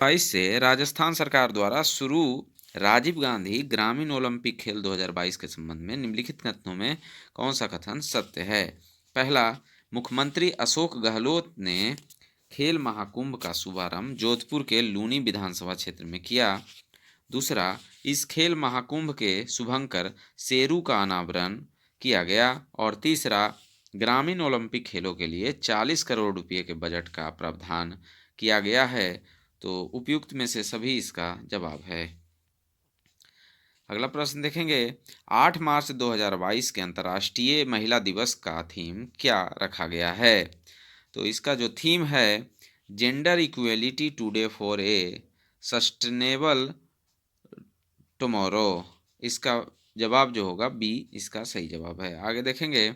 22 से राजस्थान सरकार द्वारा शुरू राजीव गांधी ग्रामीण ओलंपिक खेल 2022 के संबंध में निम्नलिखित कथनों में कौन सा कथन सत्य है? पहला, मुख्यमंत्री अशोक गहलोत ने खेल महाकुंभ का शुभारंभ जोधपुर के लूनी विधानसभा क्षेत्र में किया। दूसरा, इस खेल महाकुंभ के शुभंकर शेरू का अनावरण किया गया। और तीसरा, ग्रामीण ओलंपिक खेलों के लिए 40 करोड़ रुपये के बजट का प्रावधान किया गया है। तो उपयुक्त में से सभी इसका जवाब है। अगला प्रश्न देखेंगे, 8 मार्च 2022 के अंतर्राष्ट्रीय महिला दिवस का थीम क्या रखा गया है? तो इसका जो थीम है, gender equality today for a sustainable tomorrow. इसका जवाब जो होगा बी, इसका सही जवाब है। आगे देखेंगे,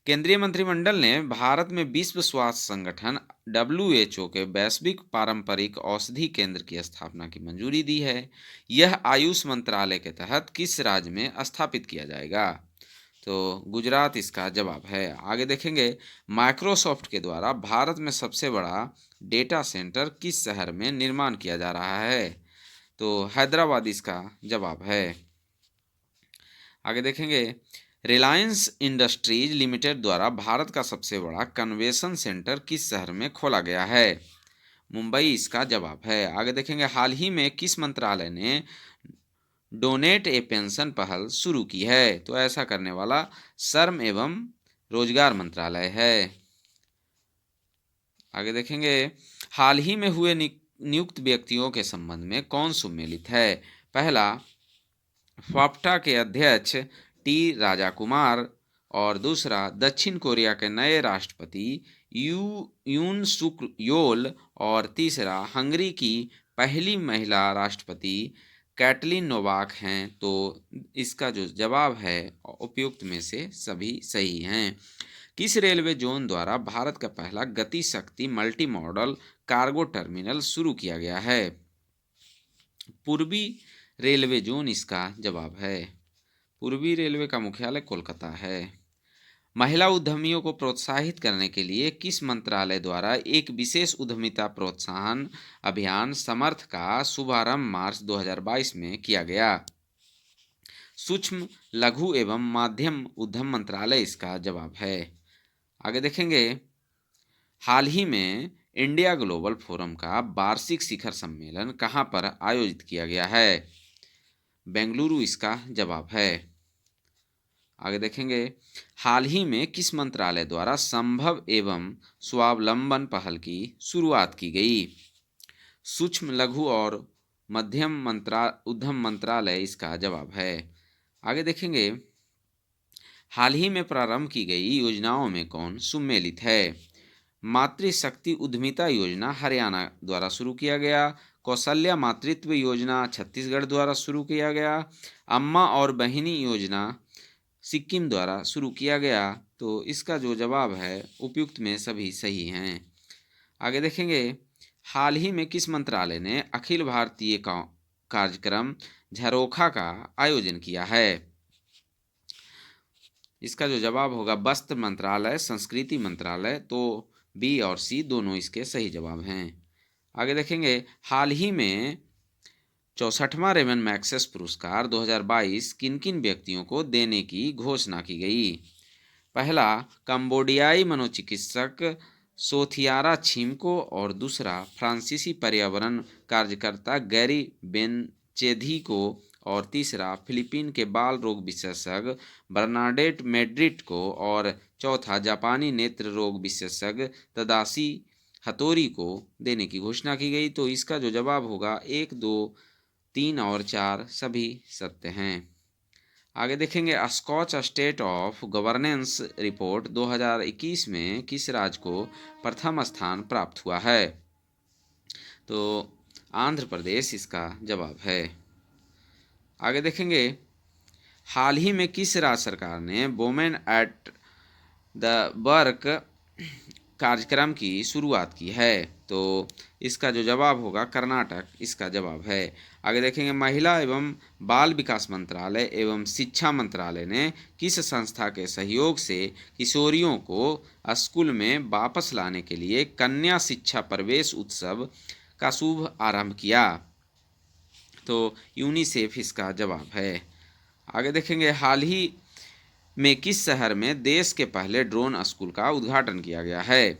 केंद्रीय मंत्रिमंडल ने भारत में विश्व स्वास्थ्य संगठन WHO के वैश्विक पारंपरिक औषधि केंद्र की स्थापना की मंजूरी दी है। यह आयुष मंत्रालय के तहत किस राज्य में स्थापित किया जाएगा? तो गुजरात इसका जवाब है। आगे देखेंगे, माइक्रोसॉफ्ट के द्वारा भारत में सबसे बड़ा डेटा सेंटर किस शहर में निर्माण किया जा रहा है? तो हैदराबाद इसका जवाब है। आगे देखेंगे, रिलायंस इंडस्ट्रीज लिमिटेड द्वारा भारत का सबसे बड़ा कन्वेंशन सेंटर किस शहर में खोला गया है? मुंबई इसका जवाब है। आगे देखेंगे, हाल ही में किस मंत्रालय ने डोनेट ए पेंशन पहल शुरू की है? तो ऐसा करने वाला श्रम एवं रोजगार मंत्रालय है। आगे देखेंगे, हाल ही में हुए नियुक्त व्यक्तियों के संबंध में कौन सुमेलित है? पहला, फाफ्टा के अध्यक्ष टी राजा कुमार। और दूसरा, दक्षिण कोरिया के नए राष्ट्रपति यून सुक योल। और तीसरा, हंगरी की पहली महिला राष्ट्रपति कैटलिन नोवाक हैं। तो इसका जो जवाब है उपयुक्त में से सभी सही हैं। किस रेलवे जोन द्वारा भारत का पहला गति शक्ति मल्टी मॉडल कार्गो टर्मिनल शुरू किया गया है? पूर्वी रेलवे जोन इसका जवाब है। पूर्वी रेलवे का मुख्यालय कोलकाता है। महिला उद्यमियों को प्रोत्साहित करने के लिए किस मंत्रालय द्वारा एक विशेष उद्यमिता प्रोत्साहन अभियान समर्थ का शुभारंभ मार्च 2022 में किया गया? सूक्ष्म लघु एवं माध्यम उद्यम मंत्रालय इसका जवाब है। आगे देखेंगे, हाल ही में इंडिया ग्लोबल फोरम का वार्षिक शिखर सम्मेलन कहाँ पर आयोजित किया गया है? बेंगलुरु इसका जवाब है। आगे देखेंगे, हाल ही में किस मंत्रालय द्वारा संभव एवं स्वावलंबन पहल की शुरुआत की गई? सूक्ष्म लघु और मध्यम उद्यम मंत्रालय इसका जवाब है। आगे देखेंगे, हाल ही में प्रारंभ की गई योजनाओं में कौन सुमेलित है? मातृशक्ति उद्यमिता योजना हरियाणा द्वारा शुरू किया गया। कौशल्या मातृत्व योजना छत्तीसगढ़ द्वारा शुरू किया गया। अम्मा और बहिनी योजना सिक्किम द्वारा शुरू किया गया। तो इसका जो जवाब है उपयुक्त में सभी सही हैं। आगे देखेंगे, हाल ही में किस मंत्रालय ने अखिल भारतीय कार्यक्रम झरोखा का आयोजन किया है? इसका जो जवाब होगा वस्त्र मंत्रालय, संस्कृति मंत्रालय। तो बी और सी दोनों इसके सही जवाब हैं। आगे देखेंगे, हाल ही में 64वां रेमन मैग्सेस पुरस्कार 2022 किन किन व्यक्तियों को देने की घोषणा की गई? पहला, कंबोडियाई मनोचिकित्सक सोथियारा छिमको। और दूसरा, फ्रांसीसी पर्यावरण कार्यकर्ता गैरी बेनचेधी को। और तीसरा, फिलीपीन के बाल रोग विशेषज्ञ बर्नाडेट मेड्रिड को। और चौथा, जापानी नेत्र रोग विशेषज्ञ तदाशी हतोरी को देने की घोषणा की गई। तो इसका जो जवाब होगा 1, 2, 3 और 4 सभी सत्य हैं। आगे देखेंगे, Skoch state of governance report 2021 में किस राज्य को प्रथम स्थान प्राप्त हुआ है? तो आंध्र प्रदेश इसका जवाब है। आगे देखेंगे, हाल ही में किस राज्य सरकार ने वुमेन एट द वर्क कार्यक्रम की शुरुआत की है? तो इसका जो जवाब होगा कर्नाटक इसका जवाब है। आगे देखेंगे, महिला एवं बाल विकास मंत्रालय एवं शिक्षा मंत्रालय ने किस संस्था के सहयोग से किशोरियों को स्कूल में वापस लाने के लिए कन्या शिक्षा प्रवेश उत्सव का शुभ आरंभ किया? तो यूनिसेफ इसका जवाब है। आगे देखेंगे, हाल ही में किस शहर में देश के पहले ड्रोन स्कूल का उद्घाटन किया गया है?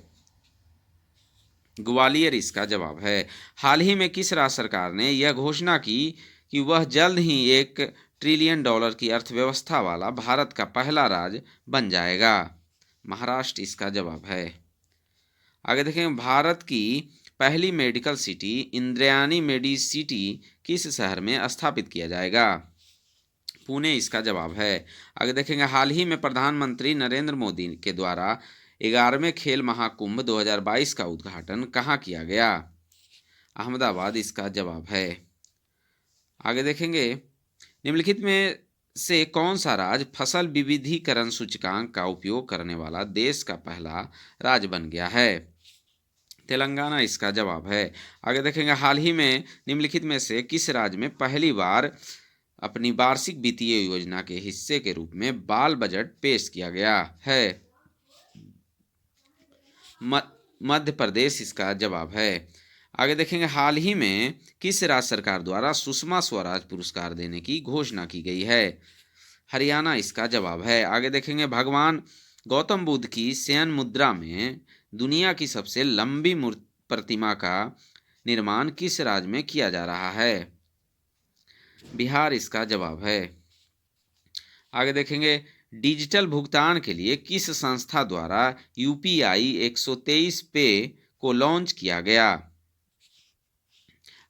ग्वालियर इसका जवाब है। हाल ही में किस राज्य सरकार ने यह घोषणा की कि वह जल्द ही $1 ट्रिलियन की अर्थव्यवस्था वाला भारत का पहला राज्य बन जाएगा? महाराष्ट्र इसका जवाब है। आगे देखें, भारत की पहली मेडिकल सिटी इंद्रायणी मेडिसिटी किस शहर में स्थापित किया जाएगा? पुणे इसका जवाब है। आगे देखेंगे, हाल ही में प्रधानमंत्री नरेंद्र मोदी के द्वारा 11वें खेल महाकुंभ 2022 का उद्घाटन कहाँ किया गया? अहमदाबाद इसका जवाब है। आगे देखेंगे, निम्नलिखित में से कौन सा राज्य फसल विविधीकरण सूचकांक का उपयोग करने वाला देश का पहला राज्य बन गया है? तेलंगाना इसका जवाब है। आगे देखेंगे, हाल ही में निम्नलिखित में से किस राज्य में पहली बार अपनी वार्षिक वित्तीय योजना के हिस्से के रूप में बाल बजट पेश किया गया है? मध्य प्रदेश इसका जवाब है। आगे देखेंगे, हाल ही में किस राज्य सरकार द्वारा सुषमा स्वराज पुरस्कार देने की घोषणा की गई है? हरियाणा इसका जवाब है। आगे देखेंगे, भगवान गौतम बुद्ध की शयन मुद्रा में दुनिया की सबसे लंबी प्रतिमा का निर्माण किस राज्य में किया जा रहा है? बिहार इसका जवाब है। आगे देखेंगे, डिजिटल भुगतान के लिए किस संस्था द्वारा यूपीआई 123 पे को लॉन्च किया गया?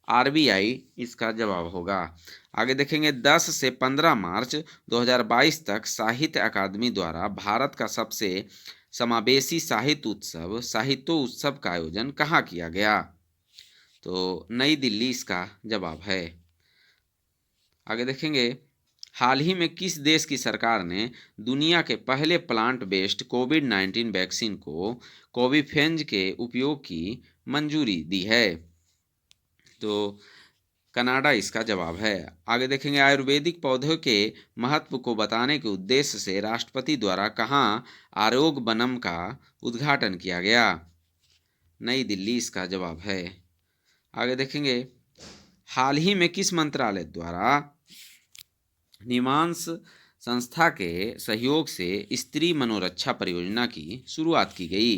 आरबीआई इसका जवाब होगा। आगे देखेंगे, 10 से 15 मार्च 2022 तक साहित्य अकादमी द्वारा भारत का सबसे समावेशी साहित्योत्सव का आयोजन कहाँ किया गया? तो नई दिल्ली इसका जवाब है। आगे देखेंगे, हाल ही में किस देश की सरकार ने दुनिया के पहले प्लांट बेस्ड कोविड-19 वैक्सीन को कोविफेंज के उपयोग की मंजूरी दी है? तो कनाडा इसका जवाब है। आगे देखेंगे, आयुर्वेदिक पौधों के महत्व को बताने के उद्देश्य से राष्ट्रपति द्वारा कहाँ आरोग्य वनम का उद्घाटन किया गया? नई दिल्ली इसका जवाब है। आगे देखेंगे, हाल ही में किस मंत्रालय द्वारा निमांस संस्था के सहयोग से स्त्री मनोरक्षा परियोजना की शुरुआत की गई?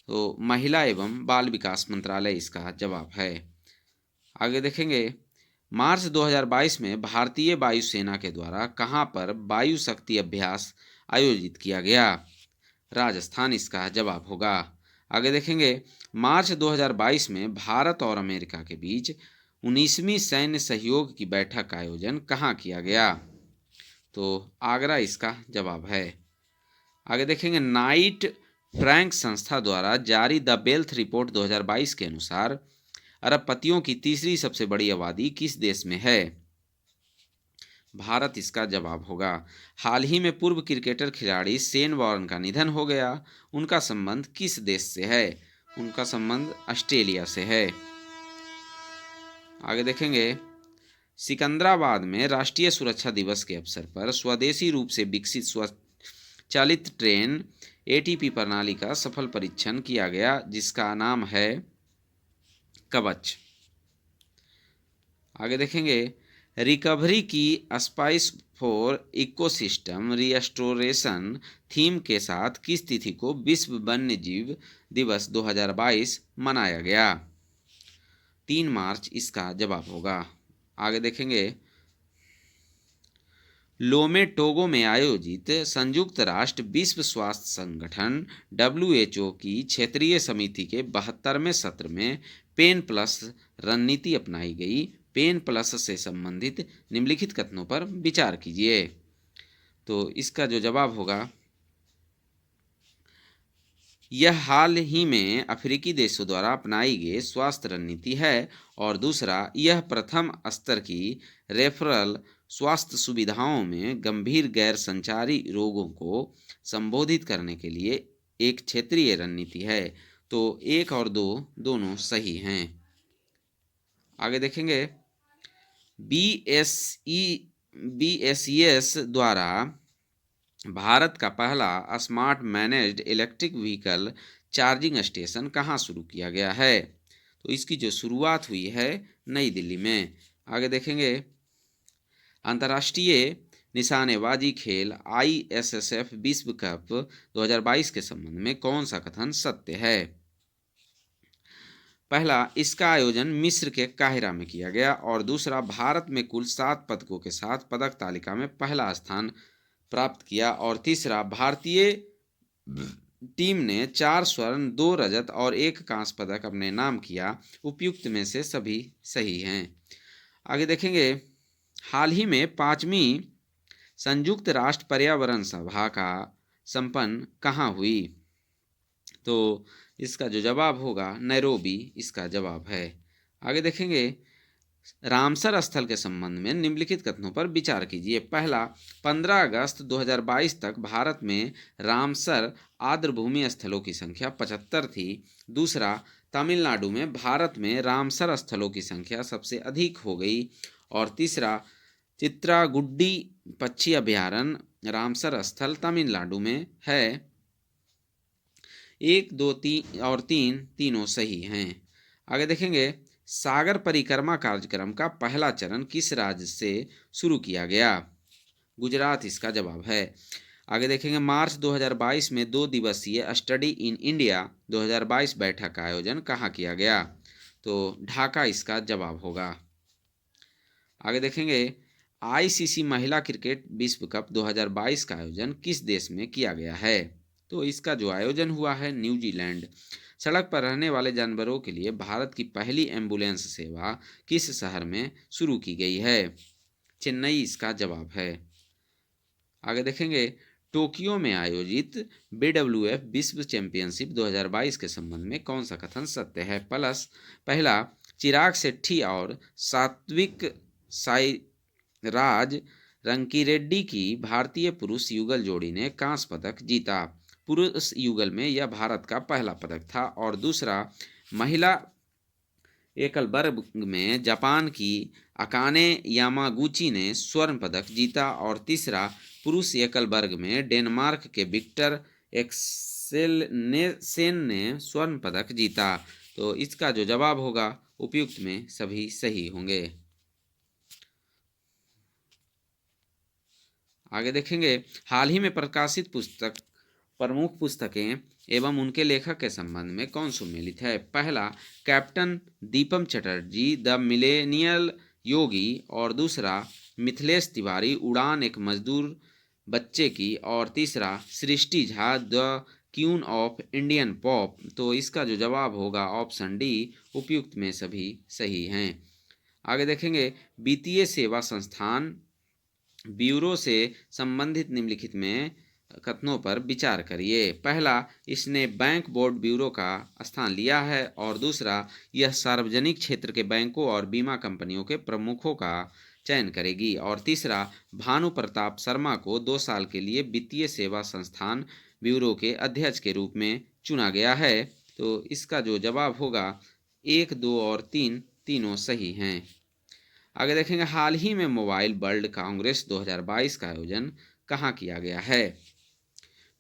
तो महिला एवं बाल विकास मंत्रालय इसका जवाब है। आगे देखेंगे, मार्च 2022 में भारतीय वायुसेना के द्वारा कहां पर वायु शक्ति अभ्यास आयोजित किया गया? राजस्थान इसका जवाब होगा। आगे देखेंगे, मार्च 2022 में भारत और अमेरिका के बीच 19वीं सैन्य सहयोग की बैठक का आयोजन कहाँ किया गया? तो आगरा इसका जवाब है। आगे देखेंगे, नाइट फ्रैंक संस्था द्वारा जारी द वेल्थ रिपोर्ट 2022 के अनुसार अरबपतियों की तीसरी सबसे बड़ी आबादी किस देश में है? भारत इसका जवाब होगा। हाल ही में पूर्व क्रिकेटर खिलाड़ी शेन वॉर्न का निधन हो गया। उनका संबंध किस देश से है? उनका संबंध ऑस्ट्रेलिया से है। आगे देखेंगे, सिकंदराबाद में राष्ट्रीय सुरक्षा दिवस के अवसर पर स्वदेशी रूप से विकसित स्वचालित ट्रेन एटीपी प्रणाली का सफल परीक्षण किया गया, जिसका नाम है कवच। आगे देखेंगे, रिकवरी की spice for ecosystem restoration theme के साथ किस तिथि को विश्व वन्य जीव दिवस 2022 मनाया गया? 3 मार्च इसका जवाब होगा। आगे देखेंगे, लोमे टोगो में आयोजित संयुक्त राष्ट्र विश्व स्वास्थ्य संगठन WHO की क्षेत्रीय समिति के 72वें सत्र में पेन प्लस रणनीति अपनाई गई। पेन प्लस से संबंधित निम्नलिखित कथनों पर विचार कीजिए। तो इसका जो जवाब होगा, यह हाल ही में अफ्रीकी देशों द्वारा अपनाई गई स्वास्थ्य रणनीति है। और दूसरा, यह प्रथम स्तर की रेफरल स्वास्थ्य सुविधाओं में गंभीर गैर संचारी रोगों को संबोधित करने के लिए एक क्षेत्रीय रणनीति है। तो 1 और 2 दोनों सही हैं। आगे देखेंगे, BSES द्वारा भारत का पहला smart managed electric vehicle charging station कहाँ शुरू किया गया है? तो इसकी जो शुरुआत हुई है नई दिल्ली में। आगे देखेंगे, अंतर्राष्ट्रीय निशानेबाजी खेल ISSF विश्व कप 2022 के संबंध में कौन सा कथन सत्य है? पहला, इसका आयोजन मिस्र के काहिरा में किया गया, और दूसरा, भारत में कुल 7 पदकों के साथ पदक तालिका में पहला स्थान प्राप्त किया, और तीसरा, भारतीय टीम ने 4 स्वर्ण, 2 रजत और 1 कांस्य पदक अपने नाम किया। उपयुक्त में से सभी सही हैं। आगे देखेंगे, हाल ही में 5वीं संयुक्त राष्ट्र पर्यावरण सभा का संपन्न कहाँ हुई? तो इसका जो जवाब होगा नैरोबी इसका जवाब है। आगे देखेंगे, रामसर स्थल के संबंध में निम्नलिखित कथनों पर विचार कीजिए। पहला, 15 अगस्त 2022 तक भारत में रामसर आर्द्रभूमि स्थलों की संख्या 75 थी। दूसरा, तमिलनाडु में भारत में रामसर स्थलों की संख्या सबसे अधिक हो गई। और तीसरा, चित्रागुड्डी पक्षी अभयारण्य रामसर स्थल तमिलनाडु में है। 1, 2, 3 और 3 तीनों सही हैं। आगे देखेंगे, सागर परिक्रमा कार्यक्रम का पहला चरण किस राज्य से शुरू किया गया? गुजरात इसका जवाब है। आगे देखेंगे, मार्च 2022 में 2 दिवसीय स्टडी इन इंडिया 2022 बैठक का आयोजन कहाँ किया गया? तो ढाका इसका जवाब होगा। आगे देखेंगे, ICC महिला क्रिकेट विश्व कप 2022 का आयोजन किस देश में किया गया है? तो इसका जो आयोजन हुआ है न्यूजीलैंड। सड़क पर रहने वाले जानवरों के लिए भारत की पहली एम्बुलेंस सेवा किस शहर में शुरू की गई है? चेन्नई इसका जवाब है। आगे देखेंगे, टोक्यो में आयोजित BWF विश्व चैंपियनशिप 2022 के संबंध में कौन सा कथन सत्य है? पहला, चिराग शेट्टी और सात्विक साईराज रंकीरेड्डी की भारतीय पुरुष युगल जोड़ी ने कांस्य पदक जीता। पुरुष युगल में यह भारत का पहला पदक था। और दूसरा, महिला एकल वर्ग में जापान की अकाने यामागुची ने स्वर्ण पदक जीता। और तीसरा, पुरुष एकल वर्ग में डेनमार्क के विक्टर एक्सेलसेन ने स्वर्ण पदक जीता। तो इसका जो जवाब होगा उपयुक्त में सभी सही होंगे। आगे देखेंगे, हाल ही में प्रकाशित प्रमुख पुस्तकें एवं उनके लेखक के संबंध में कौन सुमेलित है? पहला, captain Deepam Chatterjee the millennial yogi, और दूसरा, मिथिलेश तिवारी उड़ान एक मजदूर बच्चे की, और तीसरा, Srishti Jha the queen of Indian pop. तो इसका जो जवाब होगा ऑप्शन डी, उपयुक्त में सभी सही हैं। आगे देखेंगे, वित्तीय सेवा संस्थान ब्यूरो से संबंधित निम्नलिखित में कथनों पर विचार करिए। पहला, इसने बैंक बोर्ड ब्यूरो का स्थान लिया है। और दूसरा, यह सार्वजनिक क्षेत्र के बैंकों और बीमा कंपनियों के प्रमुखों का चयन करेगी। और तीसरा, भानु प्रताप शर्मा को 2 साल के लिए वित्तीय सेवा संस्थान ब्यूरो के अध्यक्ष के रूप में चुना गया है। तो इसका जो जवाब होगा 1, 2 और 3 तीनों सही हैं। आगे देखेंगे, हाल ही में मोबाइल वर्ल्ड कांग्रेस 2022 का आयोजन कहाँ किया गया है?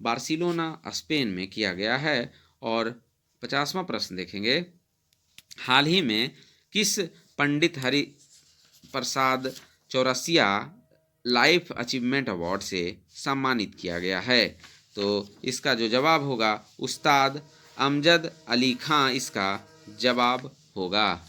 बार्सिलोना स्पेन में किया गया है। और 50वां प्रश्न देखेंगे, हाल ही में किस पंडित Hari Prasad Chaurasia life achievement award से सम्मानित किया गया है? तो इसका जो जवाब होगा उस्ताद अमजद अली खां इसका जवाब होगा।